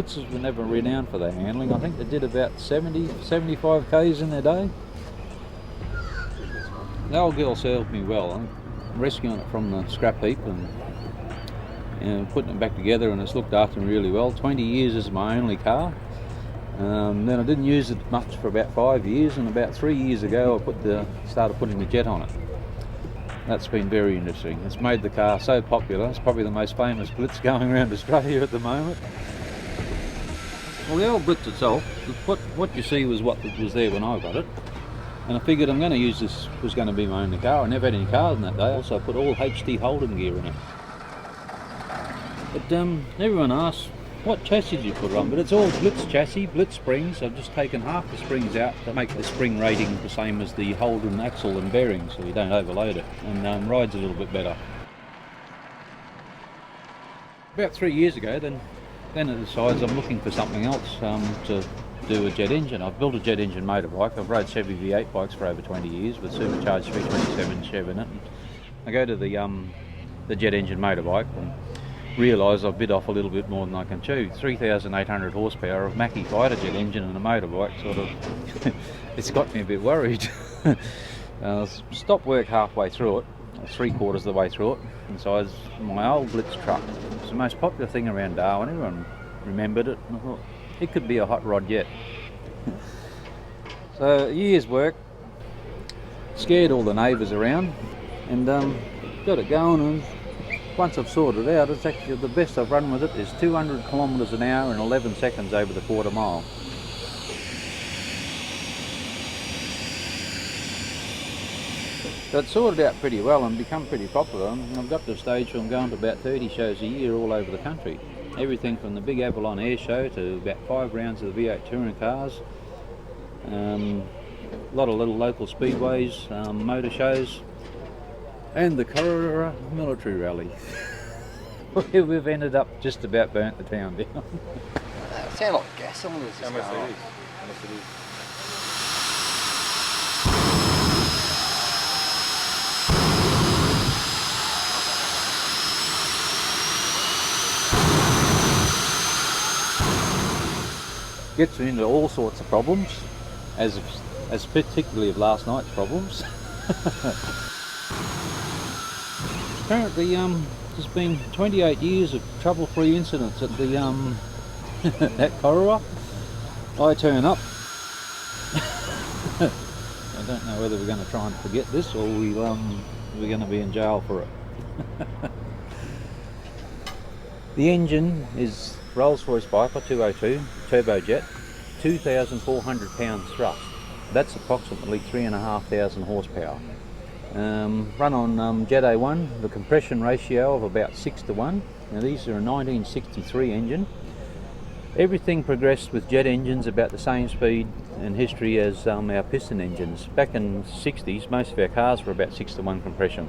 Blitzes were never renowned for their handling. I think they did about 75 k's in their day. The old girl served me well. I'm rescuing it from the scrap heap and putting it back together, and it's looked after me really well. 20 years is my only car. Then I didn't use it much for about 5 years, and about 3 years ago I started putting the jet on it. That's been very interesting. It's made the car so popular. It's probably the most famous Blitz going around Australia at the moment. Well, the old Blitz itself, what you see was what was there when I got it. And I figured I'm going to use this, was going to be my only car. I never had any cars in that day. Also I put all HT Holden gear in it. But everyone asks, what chassis did you put it on? But it's all Blitz chassis, Blitz springs. I've just taken half the springs out to make the spring rating the same as the Holden axle and bearings, so you don't overload it, and rides a little bit better. About 3 years ago, then I decided I'm looking for something else to do a jet engine. I've built a jet engine motorbike. I've rode Chevy V8 bikes for over 20 years with supercharged 327 Chev in it. I go to the jet engine motorbike and realise I've bit off a little bit more than I can chew. 3,800 horsepower of Macchi fighter jet engine and a motorbike, sort of, it's got me a bit worried. Stopped work halfway through it, 3/4 of the way through it, and so my old Blitz truck. It's the most popular thing around Darwin. Everyone remembered it, and I thought it could be a hot rod yet. So a year's work, scared all the neighbours around, and got it going, and once I've sorted it out, it's actually the best I've run with it is 200 kilometres an hour in 11 seconds over the 1/4 mile. So it's sorted out pretty well and become pretty popular. I've got to the stage where I'm going to about 30 shows a year all over the country. Everything from the big Avalon Air Show to about 5 rounds of the V8 touring cars. A lot of little local speedways, motor shows, and the Corowa military rally. We've ended up just about burnt the town down. Sound like gas cylinders. How much it is? How much it is? Gets into all sorts of problems, as particularly of last night's problems. Apparently, there's been 28 years of trouble-free incidents at the at Corowa. I turn up. I don't know whether we're going to try and forget this or we're going to be in jail for it. The engine is Rolls-Royce Viper 202 turbojet, 2,400 pounds thrust. That's approximately 3,500 horsepower. Run on Jet A1, the compression ratio of about 6:1. Now these are a 1963 engine. Everything progressed with jet engines about the same speed and history as our piston engines. Back in the 60s, most of our cars were about 6:1 compression.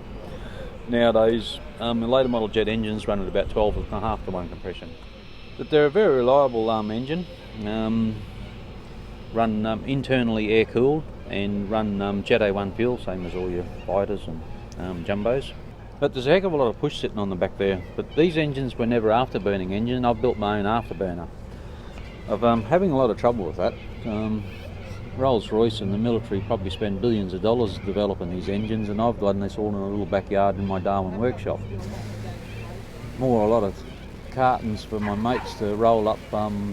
Nowadays, the later model jet engines run at about 12.5:1 compression. But they're a very reliable engine. Run internally air cooled and run Jet A1 fuel, same as all your fighters and jumbos. But there's a heck of a lot of push sitting on the back there. But these engines were never afterburning engines. I've built my own afterburner. I'm having a lot of trouble with that. Rolls-Royce and the military probably spend billions of dollars developing these engines, and I've done this all in a little backyard in my Darwin workshop. A lot of cartons for my mates to roll up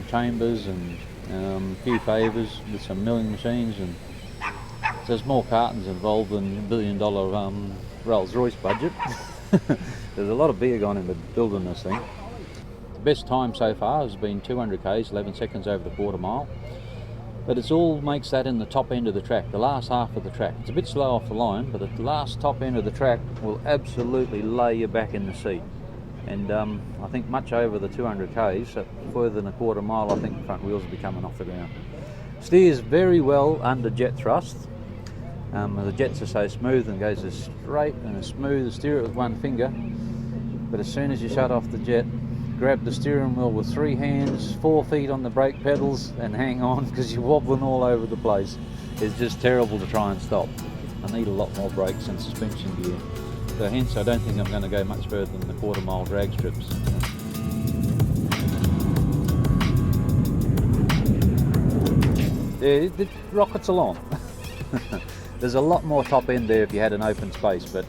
chambers and a few favours with some milling machines, and so there's more cartons involved than $1 billion Rolls-Royce budget. There's a lot of beer gone into building this thing. The best time so far has been 200 k's, 11 seconds over the 1/4 mile. But it all makes that in the top end of the track, the last half of the track. It's a bit slow off the line, but the last top end of the track will absolutely lay you back in the seat. And I think much over the 200 k's, further than a 1/4 mile, I think the front wheels will be coming off the ground. Steers very well under jet thrust. The jets are so smooth and goes as straight and as smooth. Steer it with one finger, but as soon as you shut off the jet, grab the steering wheel with 3 hands, 4 feet on the brake pedals, and hang on, because you're wobbling all over the place. It's just terrible to try and stop. I need a lot more brakes and suspension gear. So hence I don't think I'm going to go much further than the 1/4 mile drag strips. Yeah, the rockets along. There's a lot more top end there if you had an open space, but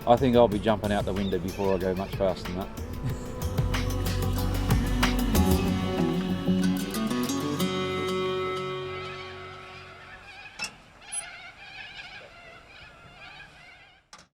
I think I'll be jumping out the window before I go much faster than that.